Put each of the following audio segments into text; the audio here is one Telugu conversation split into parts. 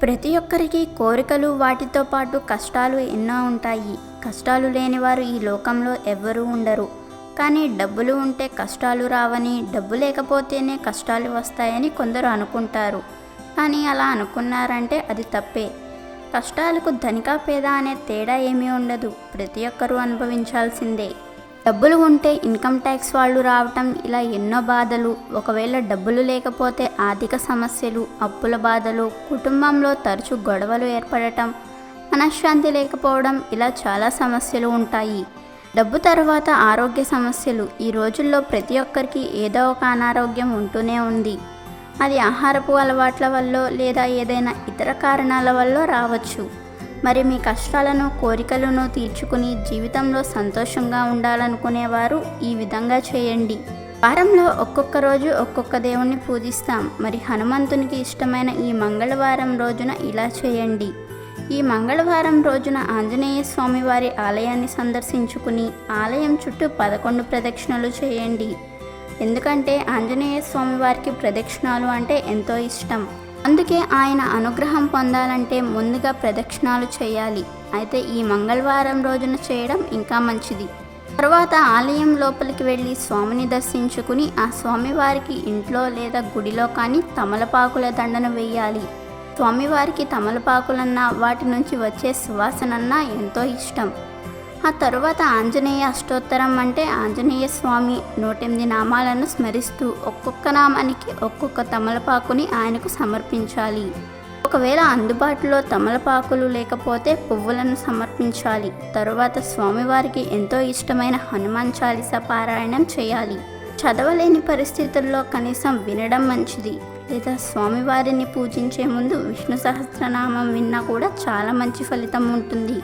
ప్రతి ఒక్కరికి కోరికలు వాటితో పాటు కష్టాలు ఎన్నో ఉంటాయి. కష్టాలు లేనివారు ఈ లోకంలో ఎవ్వరూ ఉండరు. కానీ డబ్బులు ఉంటే కష్టాలు రావని, డబ్బు లేకపోతేనే కష్టాలు వస్తాయని కొందరు అనుకుంటారు. కానీ అలా అనుకున్నారంటే అది తప్పే. కష్టాలకు ధనిక పేద అనే తేడా ఏమీ ఉండదు. ప్రతి ఒక్కరూ అనుభవించాల్సిందే. డబ్బులు ఉంటే ఇన్కమ్ ట్యాక్స్ వాళ్ళు రావటం, ఇలా ఎన్నో బాధలు. ఒకవేళ డబ్బులు లేకపోతే ఆర్థిక సమస్యలు, అప్పుల బాధలు, కుటుంబంలో తరచూ గొడవలు ఏర్పడటం, మనశ్శాంతి లేకపోవడం, ఇలా చాలా సమస్యలు ఉంటాయి. డబ్బు తర్వాత ఆరోగ్య సమస్యలు. ఈ రోజుల్లో ప్రతి ఒక్కరికి ఏదో ఒక అనారోగ్యం ఉంటూనే ఉంది. అది ఆహారపు అలవాట్ల వల్ల లేదా ఏదైనా ఇతర కారణాల వల్ల రావచ్చు. మరి మీ కష్టాలను, కోరికలను తీర్చుకుని జీవితంలో సంతోషంగా ఉండాలనుకునేవారు ఈ విధంగా చేయండి. వారంలో ఒక్కొక్క రోజు ఒక్కొక్క దేవుణ్ణి పూజిస్తాం. మరి హనుమంతునికి ఇష్టమైన ఈ మంగళవారం రోజున ఇలా చేయండి. ఈ మంగళవారం రోజున ఆంజనేయ స్వామి వారి ఆలయాన్ని సందర్శించుకుని ఆలయం చుట్టూ 11 ప్రదక్షిణలు చేయండి. ఎందుకంటే ఆంజనేయ స్వామి వారికి ప్రదక్షిణాలు అంటే ఎంతో ఇష్టం. అందుకే ఆయన అనుగ్రహం పొందాలంటే ముందుగా ప్రదక్షిణాలు చేయాలి. అయితే ఈ మంగళవారం రోజున చేయడం ఇంకా మంచిది. తర్వాత ఆలయం లోపలికి వెళ్ళి స్వామిని దర్శించుకుని ఆ స్వామివారికి ఇంట్లో లేదా గుడిలో కానీ తమలపాకుల దండను వేయాలి. స్వామివారికి తమలపాకులన్నా వాటి నుంచి వచ్చే సువాసనన్నా ఎంతో ఇష్టం. ఆ తరువాత ఆంజనేయ అష్టోత్తరం అంటే ఆంజనేయ స్వామి 108 నామాలను స్మరిస్తూ ఒక్కొక్క నామానికి ఒక్కొక్క తమలపాకుని ఆయనకు సమర్పించాలి. ఒకవేళ అందుబాటులో తమలపాకులు లేకపోతే పువ్వులను సమర్పించాలి. తరువాత స్వామివారికి ఎంతో ఇష్టమైన హనుమాన్ చాలీసా పారాయణం చేయాలి. చదవలేని పరిస్థితుల్లో కనీసం వినడం మంచిది. లేదా స్వామివారిని పూజించే ముందు విష్ణు సహస్రనామం విన్నా కూడా చాలా మంచి ఫలితం ఉంటుంది.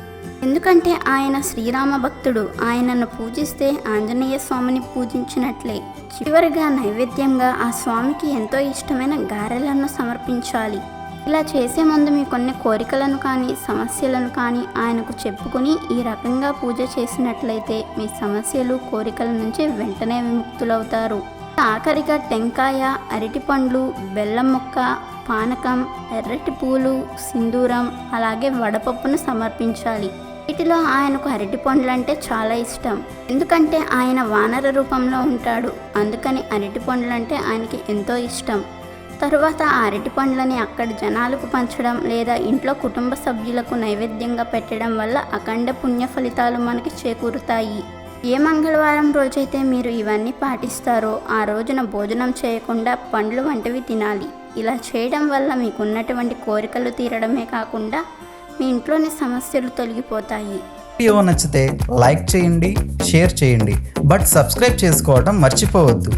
ఎందుకంటే ఆయన శ్రీరామ భక్తుడు. ఆయనను పూజిస్తే ఆంజనేయ స్వామిని పూజించినట్లే. చివరిగా నైవేద్యంగా ఆ స్వామికి ఎంతో ఇష్టమైన గారెలను సమర్పించాలి. ఇలా చేసే ముందు మీ కొన్ని కోరికలను కానీ సమస్యలను కానీ ఆయనకు చెప్పుకుని ఈ రకంగా పూజ చేసినట్లయితే మీ సమస్యలు, కోరికల నుంచి వెంటనే విముక్తులవుతారు. ఆఖరిగా టెంకాయ, అరటిపండ్లు, బెల్లం ముక్క, పానకం, ఎర్రటి పూలు, సింధూరం, అలాగే వడపప్పును సమర్పించాలి. వీటిలో ఆయనకు అరటిపండ్లు అంటే చాలా ఇష్టం. ఎందుకంటే ఆయన వానర రూపంలో ఉంటాడు. అందుకని అరటిపండ్లు అంటే ఆయనకి ఎంతో ఇష్టం. తరువాత ఆ అరటిపండ్లని అక్కడి జనాలకు పంచడం లేదా ఇంట్లో కుటుంబ సభ్యులకు నైవేద్యంగా పెట్టడం వల్ల అఖండ పుణ్య ఫలితాలు మనకి చేకూరుతాయి. ఏ మంగళవారం రోజైతే మీరు ఇవన్నీ పాటిస్తారో ఆ రోజున భోజనం చేయకుండా పండ్లు వంటివి తినాలి. ఇలా చేయడం వల్ల మీకున్నటువంటి కోరికలు తీరడమే కాకుండా మీ ఇంట్లోని సమస్యలు తొలగిపోతాయి. వీడియో నచ్చితే లైక్ చేయండి, షేర్ చేయండి, బట్ సబ్స్క్రైబ్ చేసుకోవడం మర్చిపోవద్దు.